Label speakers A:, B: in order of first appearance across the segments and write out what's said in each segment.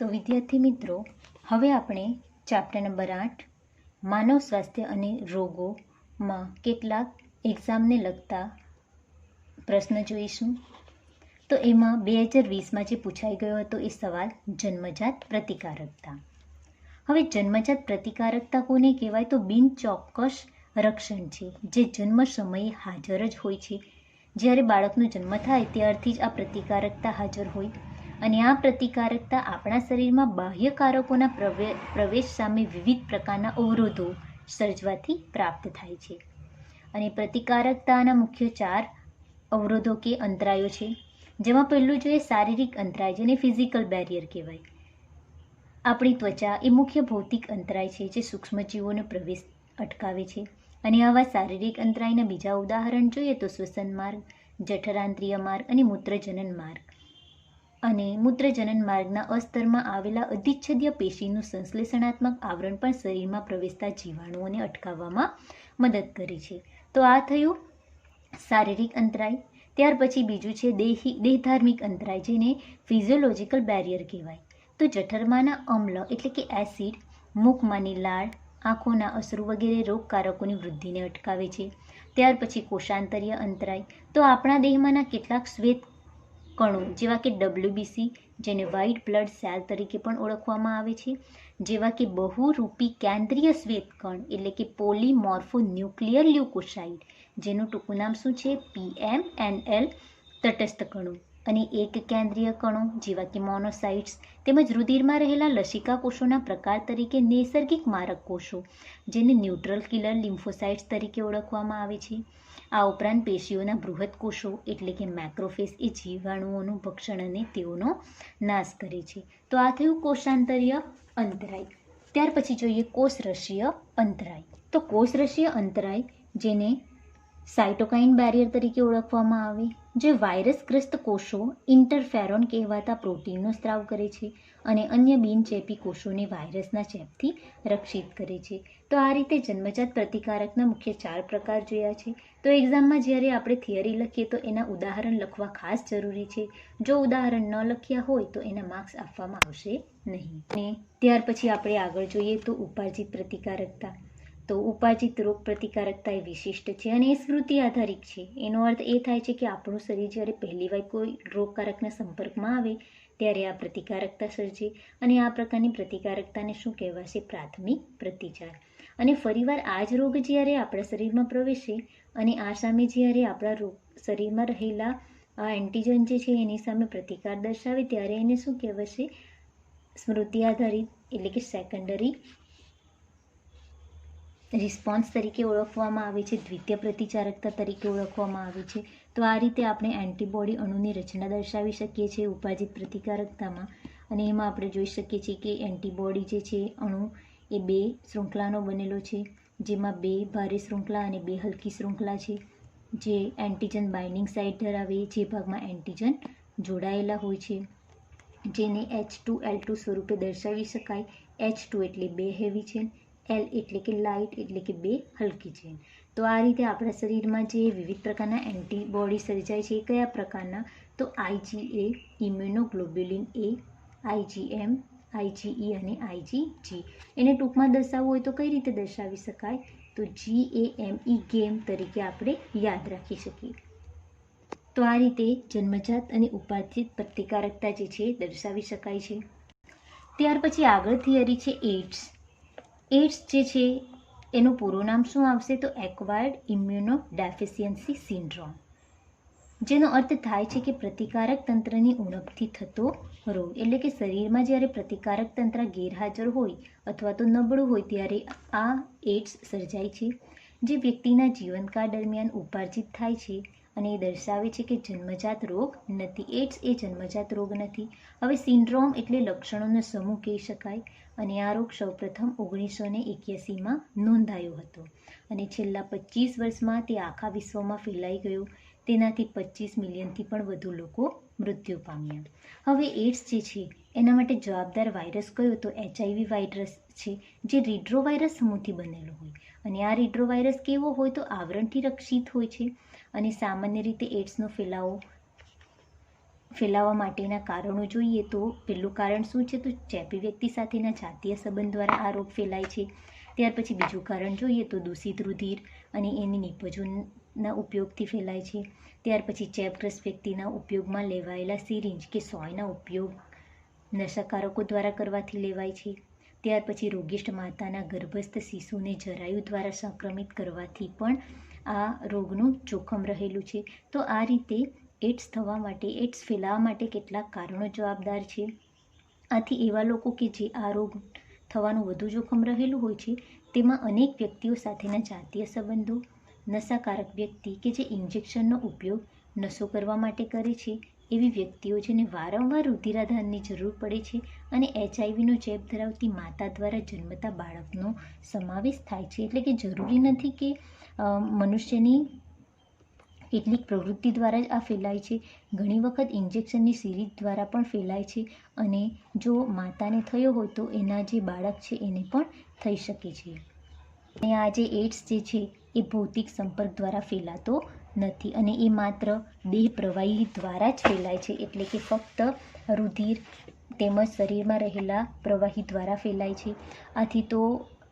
A: તો વિદ્યાર્થી મિત્રો, હવે આપણે ચેપ્ટર નંબર 8 માનવ સ્વાસ્થ્ય અને રોગોમાં કેટલાક એક્ઝામને લગતા પ્રશ્ન જોઈશું. તો એમાં 2020માં જે પૂછાઈ ગયો હતો એ સવાલ જન્મજાત પ્રતિકારકતા. હવે જન્મજાત પ્રતિકારકતા કોને કહેવાય? તો બિનચોક્કસ રક્ષણ છે જે જન્મ સમયે હાજર જ હોય છે. જ્યારે બાળકનો જન્મ થાય ત્યારથી જ આ પ્રતિકારકતા હાજર હોય અને આ પ્રતિકારકતા આપણા શરીરમાં બાહ્ય કારકોના પ્રવેશ સામે વિવિધ પ્રકારના અવરોધો સર્જવાથી પ્રાપ્ત થાય છે. અને પ્રતિકારકતાના મુખ્ય 4 અવરોધો કે અંતરાયો છે, જેમાં પહેલું જોઈએ શારીરિક અંતરાય, જેને ફિઝિકલ બેરિયર કહેવાય. આપણી ત્વચા એ મુખ્ય ભૌતિક અંતરાય છે જે સૂક્ષ્મજીવોનો પ્રવેશ અટકાવે છે. અને આવા શારીરિક અંતરાયના બીજા ઉદાહરણ જોઈએ તો શ્વસન માર્ગ, જઠરાંત્રિય માર્ગ અને મૂત્રજનન માર્ગ. અને મૂત્રજનન માર્ગના અસ્તરમાં આવેલા અધિચ્છદીય પેશીનું સંશ્લેષણાત્મક આવરણ પણ શરીરમાં પ્રવેશતા જીવાણુઓને અટકાવવામાં મદદ કરે છે. તો આ થયું શારીરિક અંતરાય. ત્યાર પછી બીજું છે દેહધાર્મિક અંતરાય, જેને ફિઝિયોલોજિકલ બેરિયર કહેવાય. તો જઠરમાંના અમ્લ એટલે કે એસિડ, મુખમાંની લાળ, આંખોના અશ્રુ વગેરે રોગકારકોની વૃદ્ધિને અટકાવે છે. ત્યાર પછી કોષાંતરીય અંતરાય, તો આપણા દેહમાંના કેટલાક શ્વેત કણો જેવા કે WBC, જેને વ્હાઇટ બ્લડ સેલ તરીકે પણ ઓળખવામાં આવે છે, જેવા કે બહુરૂપી કેન્દ્રીય શ્વેત કણ એટલે કે પોલીમોર્ફોન્યુક્લિયર લ્યુકોસાઇડ, જેનું ટૂંકું નામ શું છે? PMNL, તટસ્થ કણો. અને એક કેન્દ્રીય કણો જેવા કે મોનોસાઇટ્સ, તેમજ રુધિરમાં રહેલા લસિકા કોષોના પ્રકાર તરીકે નૈસર્ગિક મારક કોષો, જેને ન્યુટ્રલ કિલર લિમ્ફોસાઇટ્સ તરીકે ઓળખવામાં આવે છે. આ ઉપરાંત પેશીઓના બૃહદ કોષો એટલે કે મેક્રોફેજ એ જીવાણુઓનું ભક્ષણ અને તેઓનો નાશ કરે છે. તો આ થયું કોષાંતરીય અંતરાય. ત્યાર પછી જોઈએ કોષરસીય અંતરાય. તો કોષરસીય અંતરાય, જેને સાયટોકાઇન બેરિયર તરીકે ઓળખવામાં આવે, જે વાયરસગ્રસ્ત કોષો ઇન્ટરફેરોન કહેવાતા પ્રોટીનનો સ્ત્રાવ કરે છે અને અન્ય બિનચેપી કોષોને વાયરસના ચેપથી રક્ષિત કરે છે. તો આ રીતે જન્મજાત પ્રતિકારકના મુખ્ય 4 પ્રકાર જોયા છે. તો એક્ઝામમાં જ્યારે આપણે થિયરી લખીએ તો એના ઉદાહરણ લખવા ખાસ જરૂરી છે. જો ઉદાહરણ ન લખ્યા હોય તો એના માર્ક્સ આપવામાં આવશે નહીં. અને ત્યાર પછી આપણે આગળ જોઈએ તો ઉપાર્જિત પ્રતિકારકતા. તો ઉપાર્જિત રોગ પ્રતિકારકતા એ વિશિષ્ટ છે અને એ સ્મૃતિ આધારિત છે. એનો અર્થ એ થાય છે કે આપણું શરીર જ્યારે પહેલીવાર કોઈ રોગકારકના સંપર્કમાં આવે ત્યારે આ પ્રતિકારકતા સર્જે અને આ પ્રકારની પ્રતિકારકતાને શું કહેવાશે? પ્રાથમિક પ્રતિચાર. અને ફરીવાર આ જ રોગ જ્યારે આપણા શરીરમાં પ્રવેશે અને આ સામે જ્યારે આપણા શરીરમાં રહેલા આ એન્ટીજન જે છે એની સામે પ્રતિકાર દર્શાવે ત્યારે એને શું કહેવાશે? સ્મૃતિ આધારિત એટલે કે સેકન્ડરી રિસ્પોન્સ તરીકે ઓળખવામાં આવે છે, દ્વિતીય પ્રતિચારકતા તરીકે ઓળખવામાં આવે છે. તો આ રીતે આપણે એન્ટીબોડી અણુની રચના દર્શાવી શકીએ છીએ ઉપાર્જિત પ્રતિકારકતામાં. અને એમાં આપણે જોઈ શકીએ છીએ કે એન્ટીબોડી જે છે અણુ એ 2 શૃંખલાનો બનેલો છે, જેમાં 2 ભારે શૃંખલા અને 2 હલકી શૃંખલા છે, જે એન્ટીજન બાઇન્ડિંગ સાઇટ ધરાવે જે ભાગમાં એન્ટીજન જોડાયેલા હોય છે, જેને H2L2 સ્વરૂપે દર્શાવી શકાય. H2 એટલે 2 હેવી ચેન, L એટલે કે લાઇટ એટલે કે 2 હલકી ચેન. તો આ રીતે આપણા શરીરમાં જે વિવિધ પ્રકારના એન્ટીબોડી સર્જાય છે એ કયા પ્રકારના? તો IgA, immunoglobulin A, IgM, IgE અને IgG. એને ટૂંકમાં દર્શાવવું હોય તો કઈ રીતે દર્શાવી શકાય? તો GAME, ગેમ તરીકે આપણે યાદ રાખી શકીએ. તો આ રીતે જન્મજાત અને ઉપાર્જિત પ્રતિકારકતા જે છે દર્શાવી શકાય છે. ત્યાર પછી આગળ થિયરી છે એઇડ્સ. એઇડ્સ જે છે એનું પૂરું નામ શું આવશે? તો એક્વાયર્ડ ઇમ્યુનોડેફિશિયન્સી સિન્ડ્રોમ, જેનો અર્થ થાય છે કે પ્રતિકારક તંત્રની ઉણપથી થતો રોગ. એટલે કે શરીરમાં જ્યારે પ્રતિકારક તંત્ર ગેરહાજર હોય અથવા તો નબળું હોય ત્યારે આ એઇડ્સ સર્જાય છે, જે વ્યક્તિના જીવનકાળ દરમિયાન ઉપાર્જિત થાય છે અને એ દર્શાવે છે કે જન્મજાત રોગ નથી. એઇડ્સ એ જન્મજાત રોગ નથી. હવે સિન્ડ્રોમ એટલે લક્ષણોનો સમૂહ કહી શકાય. અને આ રોગ સૌપ્રથમ 1981માં નોંધાયો હતો અને છેલ્લા 25 વર્ષમાં તે આખા વિશ્વમાં ફેલાઈ ગયો. તેનાથી 25 મિલિયનથી પણ વધુ લોકો મૃત્યુ પામ્યા. હવે એઇડ્સ જે છે એના માટે જવાબદાર વાયરસ કયો? તો HIV વાયરસ છે, જે રીટ્રોવાયરસ સમૂહથી બનેલો હોય. અને આ રીટ્રોવાયરસ કેવો હોય? તો આવરણથી રક્ષિત હોય છે. અને સામાન્ય રીતે એઇડ્સનો ફેલાવો ફેલાવા માટેના કારણો જોઈએ તો પહેલું કારણ શું છે, તો ચેપી વ્યક્તિ સાથેના જાતીય સંબંધ દ્વારા આ રોગ ફેલાય છે. ત્યાર પછી બીજું કારણ જોઈએ તો દૂષિત રુધિર અને એની નિપજોના ઉપયોગથી ફેલાય છે. ત્યાર પછી ચેપગ્રસ્ત વ્યક્તિના ઉપયોગમાં લેવાયેલા સિરિંજ કે સોયના ઉપયોગ નશાકારકો દ્વારા કરવાથી લેવાય છે. ત્યાર પછી રોગિષ્ઠ માતાના ગર્ભસ્થ શિશુને જરાયુ દ્વારા સંક્રમિત કરવાથી પણ આ રોગનું જોખમ રહેલું છે. તો આ રીતે એડ્સ ફેલાવા માટે કેટલાક કારણો જવાબદાર છે. આથી એવા લોકો કે જે આ રોગ થવાનું વધુ જોખમ રહેલું હોય છે, તેમાં અનેક વ્યક્તિઓ સાથેના જાતીય સંબંધો, નશાકારક વ્યક્તિ કે જે ઇન્જેક્શનનો ઉપયોગ નશો કરવા માટે કરે છે, એવી વ્યક્તિઓ જેને વારંવાર રુધિરાદાનની જરૂર પડે છે, અને HIV ચેપ ધરાવતી માતા દ્વારા જન્મતા બાળકનો સમાવેશ થાય છે. એટલે કે જરૂરી નથી કે મનુષ્યની કેટલીક પ્રવૃત્તિ દ્વારા જ આ ફેલાય છે. ઘણી વખત ઇન્જેક્શનની સિરીઝ દ્વારા પણ ફેલાય છે, અને જો માતાને થયો હોય તો એના જે બાળક છે એને પણ થઈ શકે છે. અને આ જે એડ્સ જે છે એ ભૌતિક સંપર્ક દ્વારા ફેલાતો નથી, અને એ માત્ર દેહ પ્રવાહી દ્વારા જ ફેલાય છે. એટલે કે ફક્ત રુધિર તેમજ શરીરમાં રહેલા પ્રવાહી દ્વારા ફેલાય છે.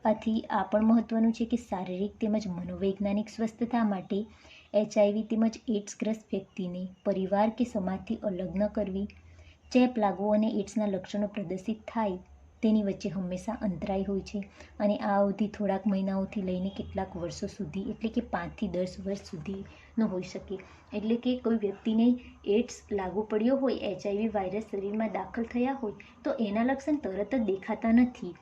A: આથી આ પણ મહત્ત્વનું છે કે શારીરિક તેમજ મનોવૈજ્ઞાનિક સ્વસ્થતા માટે HIV તેમજ એડ્સગ્રસ્ત વ્યક્તિને પરિવાર કે સમાજથી અલગ ન કરવી. ચેપ લાગવો અને એડ્સના લક્ષણો પ્રદર્શિત થાય તેની વચ્ચે હંમેશા અંતરાય હોય છે, અને આ અવધિ થોડાક મહિનાઓથી લઈને કેટલાક વર્ષો સુધી, એટલે કે 5 થી 10 વર્ષ સુધીનો હોઈ શકે. એટલે કે કોઈ વ્યક્તિને એડ્સ લાગુ પડ્યો હોય, HIV વાયરસ શરીરમાં દાખલ થયા હોય, તો એના લક્ષણ તરત જ દેખાતા નથી.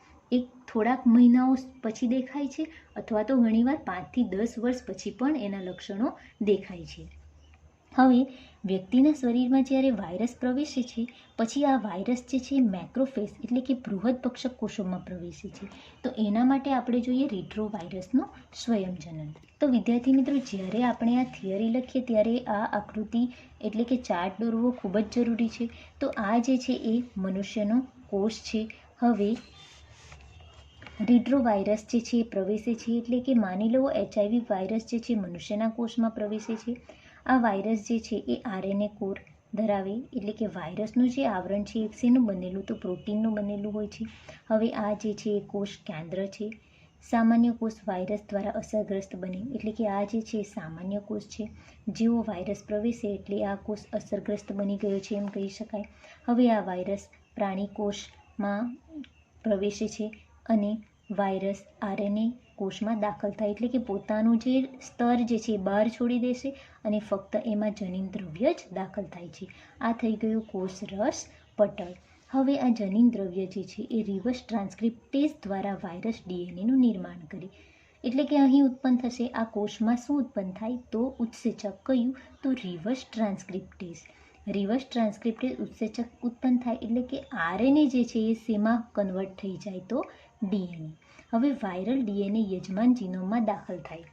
A: થોડાક મહિનાઓ પછી દેખાય છે, અથવા તો ઘણીવાર 5 થી 10 વર્ષ પછી પણ એના લક્ષણો દેખાય છે. હવે વ્યક્તિના શરીરમાં જ્યારે વાયરસ પ્રવેશે છે, પછી આ વાયરસ જે છે મેક્રોફેજ એટલે કે બૃહદ પક્ષક કોષોમાં પ્રવેશે છે. તો એના માટે આપણે જોઈએ રીટ્રોવાયરસનું સ્વયંજનન. તો વિદ્યાર્થી મિત્રો, જ્યારે આપણે આ થિયરી લખીએ ત્યારે આ આકૃતિ એટલે કે ચાર્ટ દોરવો ખૂબ જ જરૂરી છે. તો આ જે છે એ મનુષ્યનો કોષ છે. હવે રીટ્રોવાયરસ જે છે એ પ્રવેશે છે, એટલે કે માની લો HIV વાયરસ જે છે મનુષ્યના કોષમાં પ્રવેશે છે. આ વાયરસ જે છે એ RNA કોર ધરાવે, એટલે કે વાયરસનું જે આવરણ છે એ શેનું બનેલું, તો પ્રોટીનનું બનેલું હોય છે. હવે આ જે છે એ કોષ કેન્દ્ર છે. સામાન્ય કોષ વાયરસ દ્વારા અસરગ્રસ્ત બને, એટલે કે આ જે છે એ સામાન્ય કોષ છે. જેવો વાયરસ પ્રવેશે એટલે આ કોષ અસરગ્રસ્ત બની ગયો છે એમ કહી શકાય. હવે આ વાયરસ પ્રાણી કોષમાં પ્રવેશે છે, અને વાયરસ RNA કોષમાં દાખલ થાય, એટલે કે પોતાનું જે સ્તર જે છે એ બહાર છોડી દેશે, અને ફક્ત એમાં જનીન દ્રવ્ય જ દાખલ થાય છે. આ થઈ ગયું કોષરસ પટલ. હવે આ જનીન દ્રવ્ય જે છે એ રિવર્સ ટ્રાન્સક્રિપ્ટેઝ દ્વારા વાયરસ DNAનું નિર્માણ કરે, એટલે કે અહીં ઉત્પન્ન થશે. આ કોષમાં શું ઉત્પન્ન થાય, તો ઉત્સેચક. કયું, તો રિવર્સ ટ્રાન્સક્રિપ્ટેઝ. રિવર્સ ટ્રાન્સક્રિપ્ટેઝ ઉત્સેચક ઉત્પન્ન થાય, એટલે કે RNA જે છે એ શેમાં કન્વર્ટ થઈ જાય, તો DNA. હવે વાયરલ DNA યજમાન જીનોમમાં દાખલ થાય,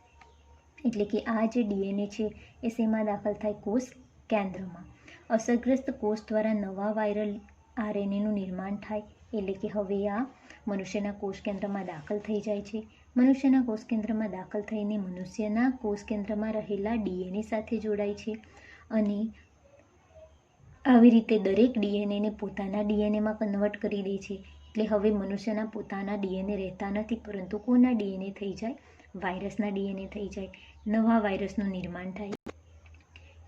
A: એટલે કે આ જે DNA છે એ શેમાં દાખલ થાય, કોષ કેન્દ્રમાં. અસરગ્રસ્ત કોષ દ્વારા નવા વાયરલ RNAનું નિર્માણ થાય, એટલે કે હવે આ મનુષ્યના કોષ કેન્દ્રમાં દાખલ થઈ જાય છે. મનુષ્યના કોષ કેન્દ્રમાં દાખલ થઈને મનુષ્યના કોષ કેન્દ્રમાં રહેલા DNA સાથે જોડાય છે, અને આવી રીતે દરેક DNAને પોતાના DNAમાં કન્વર્ટ કરી દે છે. એટલે હવે મનુષ્યના પોતાના DNA રહેતા નથી, પરંતુ કોના DNA થઈ જાય, વાયરસના DNA થઈ જાય. નવા વાયરસનું નિર્માણ થાય,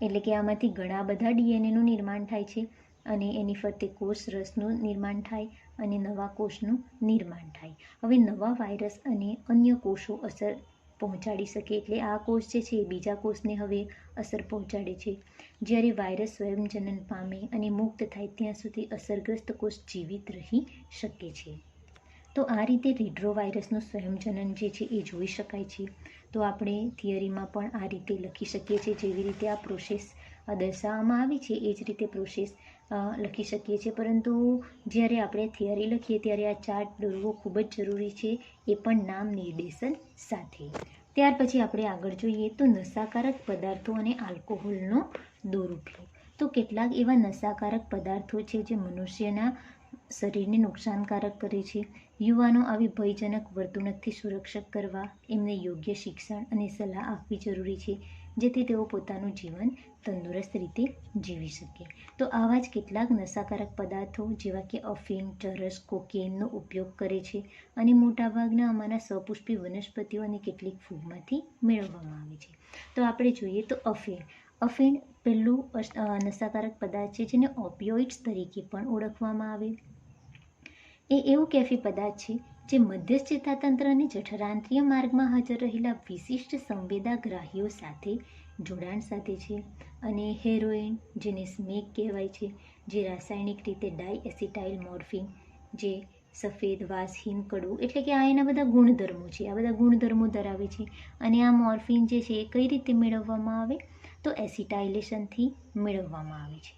A: એટલે કે આમાંથી ઘણા બધા DNAનું નિર્માણ થાય છે, અને એની ફરતે કોષ રસનું નિર્માણ થાય, અને નવા કોષનું નિર્માણ થાય. હવે નવા વાયરસ અને અન્ય કોષો અસર પહોંચાડી શકે, એટલે આ કોષ જે છે એ બીજા કોષને હવે અસર પહોંચાડે છે. જ્યારે વાયરસ સ્વયંજનન પામે અને મુક્ત થાય ત્યાં સુધી અસરગ્રસ્ત કોષ જીવિત રહી શકે છે. તો આ રીતે રીટ્રોવાયરસનું સ્વયંજનન જે છે એ જોઈ શકાય છે. તો આપણે થિયરીમાં પણ આ રીતે લખી શકીએ છીએ, જેવી રીતે આ પ્રોસેસ દર્શાવવામાં આવી છે એ જ રીતે પ્રોસેસ લખી શકીએ છીએ. પરંતુ જ્યારે આપણે થિયરી લખીએ ત્યારે આ ચાર્ટ દોરવો ખૂબ જ જરૂરી છે, એ પણ નામ નિર્દેશન સાથે. ત્યાર પછી આપણે આગળ જોઈએ તો નશાકારક પદાર્થો અને આલ્કોહોલનો દુરુપયોગ. તો કેટલાક એવા નશાકારક પદાર્થો છે જે મનુષ્યના શરીરને નુકસાનકારક કરે છે. યુવાનો આવી ભયજનક વર્તણૂકથી સુરક્ષિત કરવા એમને યોગ્ય શિક્ષણ અને સલાહ આપવી જરૂરી છે. જેથી તેઓ પોતાનું જીવન તંદુરસ્ત રીતે જીવી શકે. તો આવા જ કેટલાક નશાકારક પદાર્થો જેવા કે અફીણ, ચરસ, કોકેનનો ઉપયોગ કરે છે અને મોટાભાગના અમારા સપુષ્પી વનસ્પતિઓ અને કેટલીક ફૂગમાંથી મેળવવામાં આવે છે. તો આપણે જોઈએ તો અફીણ પહેલું નશાકારક પદાર્થ છે જેને ઓપિયોઇડ્સ તરીકે પણ ઓળખવામાં આવે. એ એવું કેફી પદાર્થ છે જે મધ્યસ્થ ચેતાતંત્ર અને જઠરાંત્રિય માર્ગમાં હાજર રહેલા વિશિષ્ટ સંવેદાગ્રાહીઓ સાથે જોડાણ સાધે છે. અને હેરોઇન, જેને સ્મેક કહેવાય છે, જે રાસાયણિક રીતે ડાયએસિટાઇલ મોર્ફિન, જે સફેદ, વાસહીન, કડવું, એટલે કે આ એના બધા ગુણધર્મો છે, આ બધા ગુણધર્મો ધરાવે છે. અને આ મોર્ફિન જે છે એ કઈ રીતે મેળવવામાં આવે તો એસિટાઇલેશનથી મેળવવામાં આવે છે,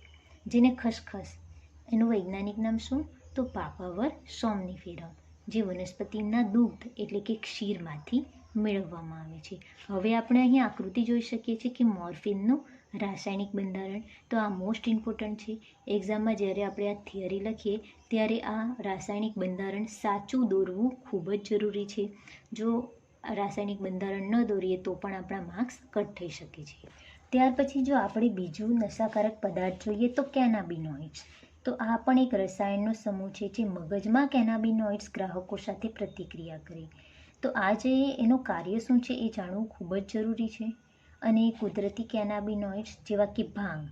A: જેને ખસખસ, એનું વૈજ્ઞાનિક નામ શું તો પાપાવર સોમનીફેરમ, જે વનસ્પતિના દુગ્ધ એટલે કે ક્ષીરમાંથી મેળવવામાં આવે છે. હવે આપણે અહીં આકૃતિ જોઈ શકીએ છીએ કે મોર્ફિનનું રાસાયણિક બંધારણ. તો આ મોસ્ટ ઇમ્પોર્ટન્ટ છે. એક્ઝામમાં જ્યારે આપણે આ થિયરી લખીએ ત્યારે આ રાસાયણિક બંધારણ સાચું દોરવું ખૂબ જ જરૂરી છે. જો રાસાયણિક બંધારણ ન દોરીએ તો પણ આપણા માર્ક્સ કટ થઈ શકે છે. ત્યાર પછી જો આપણે બીજું નશાકારક પદાર્થ જોઈએ તો કેનાબિનોઇડ્સ. તો આ પણ એક રસાયણનો સમૂહ છે જે મગજમાં કેનાબિનોઇડ્સ ગ્રાહકો સાથે પ્રતિક્રિયા કરે. તો આ જે એનું કાર્ય શું છે એ જાણવું ખૂબ જ જરૂરી છે. અને કુદરતી કેનાબિનોઇડ્સ જેવા કે ભાંગ,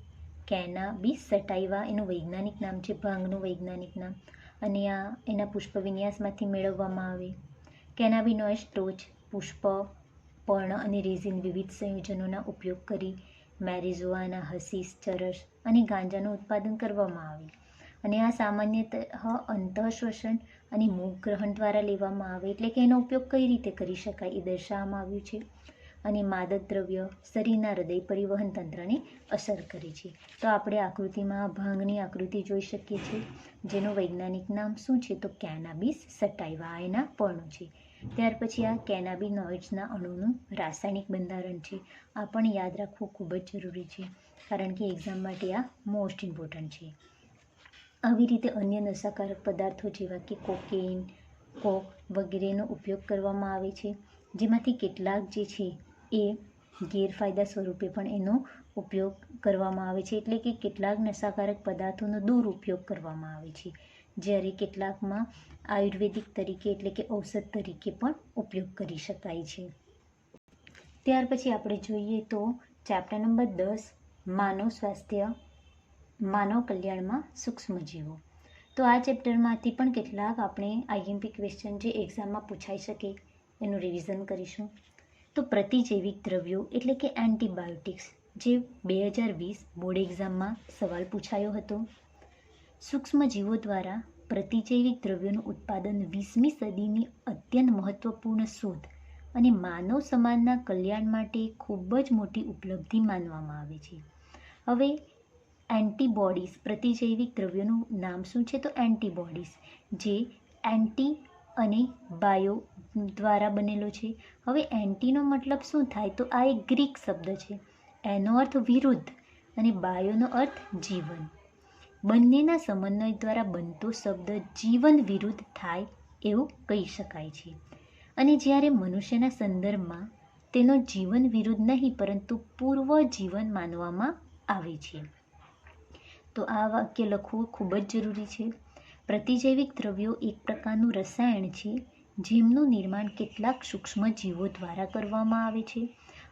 A: કેનાબિસ સટાઇવા એનું વૈજ્ઞાનિક નામ છે, ભાંગનું વૈજ્ઞાનિક નામ, અને આ એના પુષ્પવિન્યાસમાંથી મેળવવામાં આવે. કેનાબિનોઇડ્સ ટોચ, પુષ્પ, પર્ણ અને રેઝિન વિવિધ સંયોજનોના ઉપયોગ કરી મેરિઝુઆના, હસીસ, ચરસ અને ગાંજાનું ઉત્પાદન કરવામાં આવે. અને આ સામાન્યતઃ અંતઃશ્વસન અને મુખ ગ્રહણ દ્વારા લેવામાં આવે, એટલે કે એનો ઉપયોગ કઈ રીતે કરી શકાય એ દર્શાવવામાં આવ્યું છે. અને માદક દ્રવ્ય શરીરના હૃદય પરિવહન તંત્રને અસર કરે છે. તો આપણે આકૃતિમાં ભાંગની આકૃતિ જોઈ શકીએ છીએ, જેનું વૈજ્ઞાનિક નામ શું છે તો કેનાબિસ સટાઇવા, એના પર્ણો છે. ત્યાર પછી આ કેનાબિનોઇડ્સના અણુનું રાસાયણિક બંધારણ છે. આ પણ યાદ રાખવું ખૂબ જ જરૂરી છે, કારણ કે એક્ઝામ માટે આ મોસ્ટ ઇમ્પોર્ટન્ટ છે. આવી રીતે અન્ય નશાકારક પદાર્થો જેવા કે કોકેઇન, કોક વગેરેનો ઉપયોગ કરવામાં આવે છે, જેમાંથી કેટલાક જે છે એ ગેરફાયદા સ્વરૂપે પણ એનો ઉપયોગ કરવામાં આવે છે, એટલે કે કેટલાક નશાકારક પદાર્થોનો દુરુપયોગ કરવામાં આવે છે, જ્યારે કેટલાકમાં આયુર્વેદિક તરીકે એટલે કે ઔષધ તરીકે પણ ઉપયોગ કરી શકાય છે. ત્યાર પછી આપણે જોઈએ તો ચેપ્ટર નંબર 10 માનવ સ્વાસ્થ્ય, માનવ કલ્યાણમાં સૂક્ષ્મજીવો. તો આ ચેપ્ટરમાંથી પણ કેટલાક આપણે આઈએમપી ક્વેશ્ચન જે એક્ઝામમાં પૂછાઈ શકે એનું રિવિઝન કરીશું. તો પ્રતિજૈવિક દ્રવ્યો એટલે કે એન્ટીબાયોટિક્સ, જે 2020 બોર્ડ એક્ઝામમાં સવાલ પૂછાયો હતો. સૂક્ષ્મજીવો દ્વારા પ્રતિજૈવિક દ્રવ્યોનું ઉત્પાદન 20મી સદીની અત્યંત મહત્વપૂર્ણ શોધ અને માનવ સમાજના કલ્યાણ માટે ખૂબ જ મોટી ઉપલબ્ધિ માનવામાં આવે છે. હવે એન્ટીબોડીઝ, પ્રતિજૈવિક દ્રવ્યોનું નામ શું છે તો એન્ટીબોડીઝ, જે એન્ટી અને બાયો દ્વારા બનેલો છે. હવે એન્ટીનો મતલબ શું થાય તો આ એક ગ્રીક શબ્દ છે, એનો અર્થ વિરુદ્ધ અને બાયોનો અર્થ જીવન. બંનેના સમન્વય દ્વારા બનતો શબ્દ જીવન વિરુદ્ધ થાય એવું કહી શકાય છે. અને જ્યારે મનુષ્યના સંદર્ભમાં તેનો જીવન વિરુદ્ધ નહીં પરંતુ પૂર્વ જીવન માનવામાં આવે છે. તો આ વાક્ય લખવું ખૂબ જ જરૂરી છે. પ્રતિજૈવિક દ્રવ્યો એક પ્રકારનું રસાયણ છે જેમનું નિર્માણ કેટલાક સૂક્ષ્મજીવો દ્વારા કરવામાં આવે છે,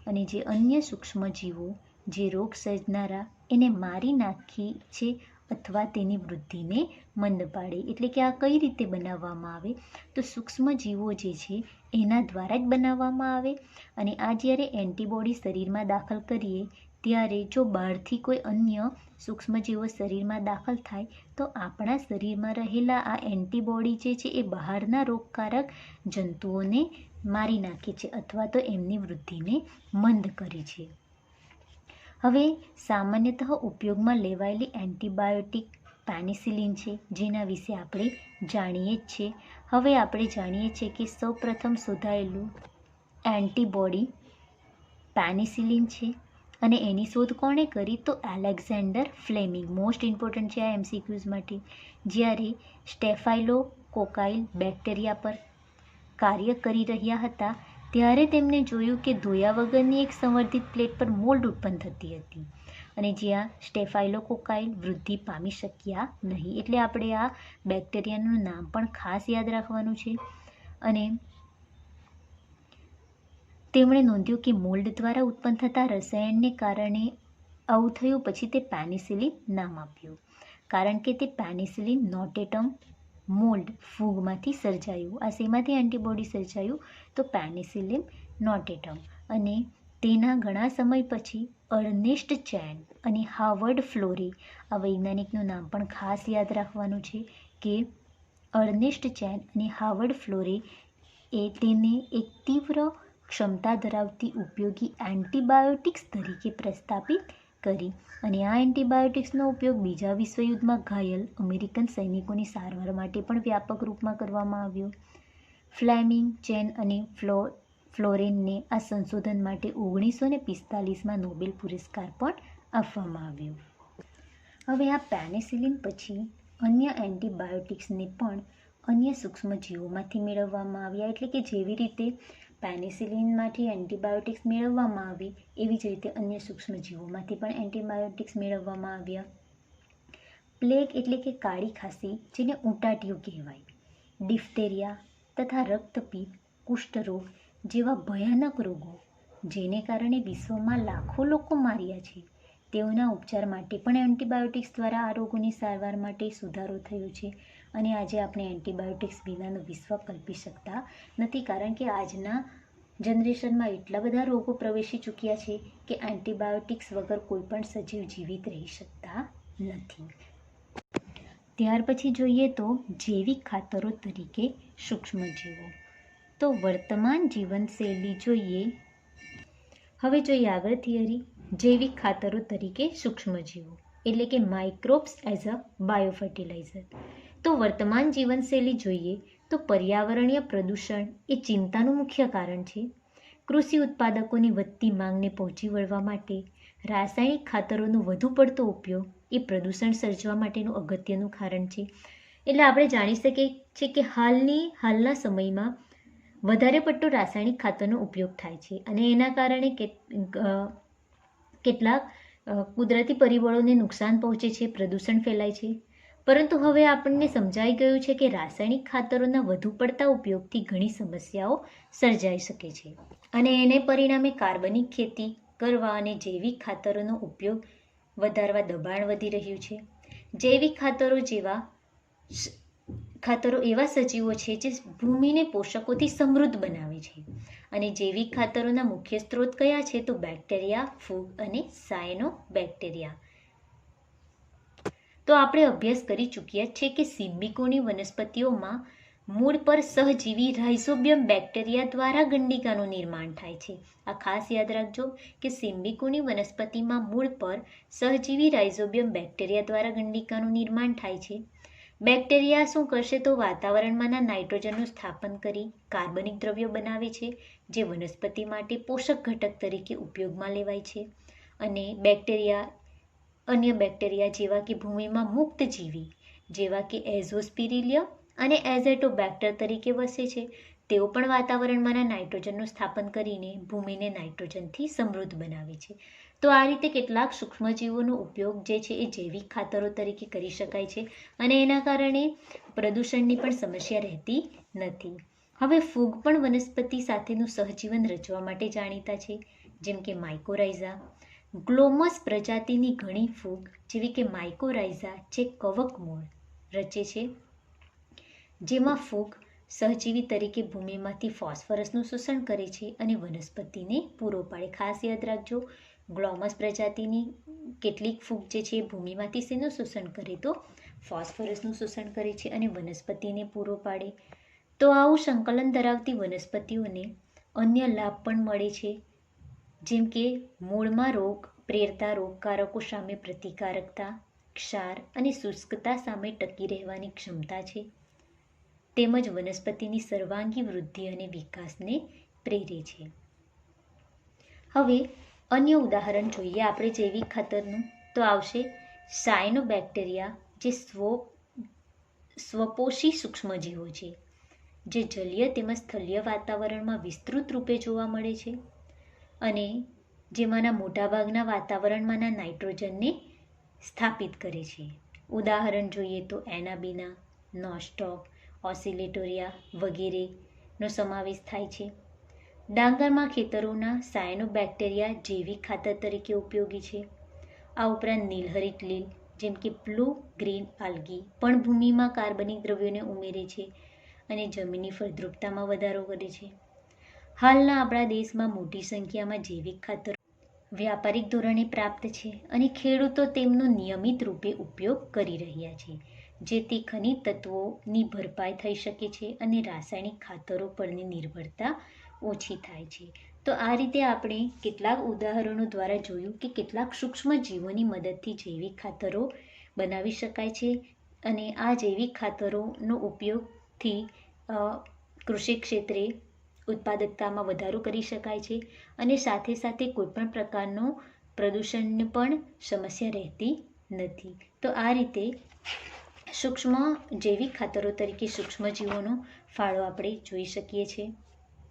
A: અને જે અન્ય સૂક્ષ્મજીવો જે રોગ સર્જનારા એને મારી નાખી છે અથવા તેની વૃદ્ધિને મંદ પાડે. એટલે કે આ કઈ રીતે બનાવવામાં આવે તો સૂક્ષ્મજીવો જે છે એના દ્વારા જ બનાવવામાં આવે. અને આ જ્યારે એન્ટીબોડી શરીરમાં દાખલ કરીએ ત્યારે જો બહારથી કોઈ અન્ય સૂક્ષ્મજીવો શરીરમાં દાખલ થાય તો આપણા શરીરમાં રહેલા આ એન્ટીબોડી જે છે એ બહારના રોગકારક જંતુઓને મારી નાખે છે અથવા તો એમની વૃદ્ધિને મંદ કરે છે. હવે સામાન્યતઃ ઉપયોગમાં લેવાયેલી એન્ટીબાયોટિક પેનિસિલિન છે, જેના વિશે આપણે જાણીએ જ છીએ. હવે આપણે જાણીએ છીએ કે સૌપ્રથમ શોધાયેલું એન્ટીબોડી પેનિસિલિન છે, અને એની શોધ કોણે કરી તો એલેક્ઝાન્ડર ફ્લેમિંગ. મોસ્ટ ઇમ્પોર્ટન્ટ છે આ એમસીક્યુઝ માટે. જ્યારે સ્ટેફાઇલોકોકાઇલ બેક્ટેરિયા પર કાર્ય કરી રહ્યા હતા ત્યારે તેમણે જોયું કે ધોયા વગરની એક સંવર્ધિત પ્લેટ પર મોલ્ડ ઉત્પન્ન થતી હતી અને જ્યાં સ્ટેફાઇલોકોકાઇલ વૃદ્ધિ પામી શક્યા નહીં. એટલે આપણે આ બેક્ટેરિયાનું નામ પણ ખાસ યાદ રાખવાનું છે. અને તેમણે નોંધ્યું કે મોલ્ડ દ્વારા ઉત્પન્ન થતા રસાયણને કારણે આવું થયું. પછી તે પેનિસિલિન નામ આપ્યું, કારણ કે તે પેનિસિલિન નોટેટમ મોલ્ડ ફૂગમાંથી સર્જાયું. આ શેમાંથી એન્ટીબોડી સર્જાયું? તો પેનિસિલિન નોટેટમ. અને તેના ઘણા સમય પછી અર્નેસ્ટ ચેન અને હાવર્ડ ફ્લોરે, આ વૈજ્ઞાનિકનું નામ પણ ખાસ યાદ રાખવાનું છે કે અર્નેસ્ટ ચેન અને હાવર્ડ ફ્લોરે તેને એક તીવ્ર ક્ષમતા ધરાવતી ઉપયોગી એન્ટીબાયોટિક્સ તરીકે પ્રસ્થાપિત કરી. અને આ એન્ટીબાયોટિક્સનો ઉપયોગ બીજા વિશ્વયુદ્ધમાં ઘાયલ અમેરિકન સૈનિકોની સારવાર માટે પણ વ્યાપક રૂપમાં કરવામાં આવ્યો. ફ્લેમિંગ, ચેન અને ફ્લોરેનને આ સંશોધન માટે 1945માં નોબેલ પુરસ્કાર પણ આપવામાં આવ્યો. હવે આ પેનિસિલિન પછી અન્ય એન્ટીબાયોટિક્સને પણ અન્ય સૂક્ષ્મજીવોમાંથી મેળવવામાં આવ્યા. એટલે કે જેવી રીતે પેનિસિલિનમાંથી એન્ટીબાયોટિક્સ મેળવવામાં આવી, એવી જ રીતે અન્ય સૂક્ષ્મજીવોમાંથી પણ એન્ટીબાયોટિક્સ મેળવવામાં આવ્યા. પ્લેગ એટલે કે કાળી ખાંસી, જેને ઉટાટિયું કહેવાય, ડિફ્ટેરિયા તથા રક્તપિત્ત, કુષ્ઠરોગ જેવા ભયાનક રોગો જેને કારણે વિશ્વમાં લાખો લોકો માર્યા છે, તેઓના ઉપચાર માટે પણ એન્ટીબાયોટિક્સ દ્વારા આ રોગોની સારવાર માટે સુધારો થયો છે. અને આજે આપણે એન્ટીબાયોટિક્સ વિનાનું વિશ્વ કલ્પી શકતા નથી, કારણ કે આજના જનરેશનમાં એટલા બધા રોગો પ્રવેશી ચૂક્યા છે કે એન્ટીબાયોટિક્સ વગર કોઈ પણ સજીવ જીવિત રહી શકતા નથી. ત્યાર પછી જોઈએ તો જૈવિક ખાતરો તરીકે સૂક્ષ્મજીવો. તો વર્તમાન જીવનશૈલી જોઈએ. હવે જોઈએ આગળ થિયરી. જૈવિક ખાતરો તરીકે સૂક્ષ્મજીવો એટલે કે માઇક્રોબ્સ એઝ અ બાયોફર્ટિલાઇઝર. તો વર્તમાન જીવનશૈલી જોઈએ તો પર્યાવરણીય પ્રદૂષણ એ ચિંતાનું મુખ્ય કારણ છે. કૃષિ ઉત્પાદકોની વધતી માંગને પહોંચી વળવા માટે રાસાયણિક ખાતરોનો વધુ પડતો ઉપયોગ એ પ્રદૂષણ સર્જવા માટેનું અગત્યનું કારણ છે. એટલે આપણે જાણી શકીએ છીએ કે હાલના સમયમાં વધારે પડતો રાસાયણિક ખાતરનો ઉપયોગ થાય છે અને એના કારણે કેટલાક કુદરતી પરિબળોને નુકસાન પહોંચે છે, પ્રદૂષણ ફેલાય છે. પરંતુ હવે આપણને સમજાઈ ગયું છે કે રાસાયણિક ખાતરોના વધુ પડતા ઉપયોગથી ઘણી સમસ્યાઓ સર્જાઈ શકે છે અને એને પરિણામે કાર્બનિક ખેતી કરવા અને જૈવિક ખાતરોનો ઉપયોગ વધારવા દબાણ વધી રહ્યું છે. જૈવિક ખાતરો એવા સજીવો છે જે ભૂમિને પોષકોથી સમૃદ્ધ બનાવે છે. અને જૈવિક ખાતરોના મુખ્ય સ્ત્રોત કયા છે? તો બેક્ટેરિયા, ફૂગ અને સાયનોબેક્ટેરિયા. તો આપણે અભ્યાસ કરી ચૂક્યા છે કે સિમ્બિકોની વનસ્પતિઓમાં મૂળ પર સહજીવી રાઇઝોબિયમ બેક્ટેરિયા દ્વારા ગંડિકાનું નિર્માણ થાય છે. આ ખાસ યાદ રાખજો કે સિમ્બિકોની વનસ્પતિમાં મૂળ પર સહજીવી રાઇઝોબિયમ બેક્ટેરિયા દ્વારા ગંડિકાનું નિર્માણ થાય છે. બેક્ટેરિયા શું કરશે? તો વાતાવરણમાંના નાઇટ્રોજનનું સ્થાપન કરી કાર્બનિક દ્રવ્યો બનાવે છે, જે વનસ્પતિ માટે પોષક ઘટક તરીકે ઉપયોગમાં લેવાય છે. અને અન્ય બેક્ટેરિયા જેવા કે ભૂમિમાં મુક્ત જીવી જેવા કે એઝોસ્પિરિલિયમ અને એઝેટોબેક્ટર તરીકે વસે છે, તેઓ પણ વાતાવરણમાંના નાઇટ્રોજનનું સ્થાપન કરીને ભૂમિને નાઇટ્રોજનથી સમૃદ્ધ બનાવે છે. તો આ રીતે કેટલાક સૂક્ષ્મજીવોનો ઉપયોગ જે છે એ જૈવિક ખાતરો તરીકે કરી શકાય છે અને એના કારણે પ્રદૂષણની પણ સમસ્યા રહેતી નથી. હવે ફૂગ પણ વનસ્પતિ સાથેનું સહજીવન રચવા માટે જાણીતા છે, જેમ કે માઇકોરાઇઝા. ગ્લોમસ પ્રજાતિની ઘણી ફૂગ જેવી કે માઇકોરાઇઝા જે કવક મૂળ રચે છે, જેમાં ફૂગ સહજીવી તરીકે ભૂમિમાંથી ફોસ્ફરસનું શોષણ કરે છે અને વનસ્પતિને પૂરો પાડે. ખાસ યાદ રાખજો, ગ્લોમસ પ્રજાતિની કેટલીક ફૂગ જે છે એ ભૂમિમાંથી શેનું શોષણ કરે? તો ફોસ્ફરસનું શોષણ કરે છે અને વનસ્પતિને પૂરો પાડે. તો આવું સંકલન ધરાવતી વનસ્પતિઓને અન્ય લાભ પણ મળે છે, જેમ કે મૂળમાં રોગ પ્રેરતા રોગકારકો સામે પ્રતિકારકતા, ક્ષાર અને શુષ્કતા સામે ટકી રહેવાની ક્ષમતા છે, તેમજ વનસ્પતિની સર્વાંગી વૃદ્ધિ અને વિકાસને પ્રેરે છે. હવે અન્ય ઉદાહરણ જોઈએ આપણે જૈવિક ખાતરનું, તો આવશે સાયનોબેક્ટેરિયા જે સ્વપોષી સૂક્ષ્મજીવો છે. જે જલીય તેમજ સ્થલીય વાતાવરણમાં વિસ્તૃત રૂપે જોવા મળે છે અને જેમાંના મોટાભાગના વાતાવરણમાંના નાઇટ્રોજનને સ્થાપિત કરે છે. ઉદાહરણ જોઈએ તો એનાબીના, નોસ્ટોક, ઓસિલેટોરિયા વગેરેનો સમાવેશ થાય છે. ડાંગરમાં ખેતરોના સાયનોબેક્ટેરિયા જૈવિક ખાતર તરીકે ઉપયોગી છે. આ ઉપરાંત નીલહરિત લીલ જેમ કે બ્લુ ગ્રીન આલ્ગી પણ ભૂમિમાં કાર્બનિક દ્રવ્યોને ઉમેરે છે અને જમીનની ફળદ્રુપતામાં વધારો કરે છે. હાલના આપણા દેશમાં મોટી સંખ્યામાં જૈવિક ખાતર વ્યાપારિક ધોરણે પ્રાપ્ત છે અને ખેડૂતો તેમનો નિયમિત રૂપે ઉપયોગ કરી રહ્યા છે, જેથી ખનિજ તત્વોની ભરપાઈ થઈ શકે છે અને રાસાયણિક ખાતરો પરની નિર્ભરતા ઓછી થાય છે. તો આ રીતે આપણે કેટલાક ઉદાહરણો દ્વારા જોયું કે કેટલાક સૂક્ષ્મ જીવોની મદદથી જૈવિક ખાતરો બનાવી શકાય છે અને આ જૈવિક ખાતરોનો ઉપયોગથી કૃષિ ક્ષેત્રે ઉત્પાદકતામાં વધારો કરી શકાય છે અને સાથે સાથે કોઈપણ પ્રકારનો પ્રદૂષણની પણ સમસ્યા રહેતી નથી. તો આ રીતે સૂક્ષ્મ જૈવિક ખાતરો તરીકે સૂક્ષ્મજીવોનો ફાળો આપણે જોઈ શકીએ છીએ.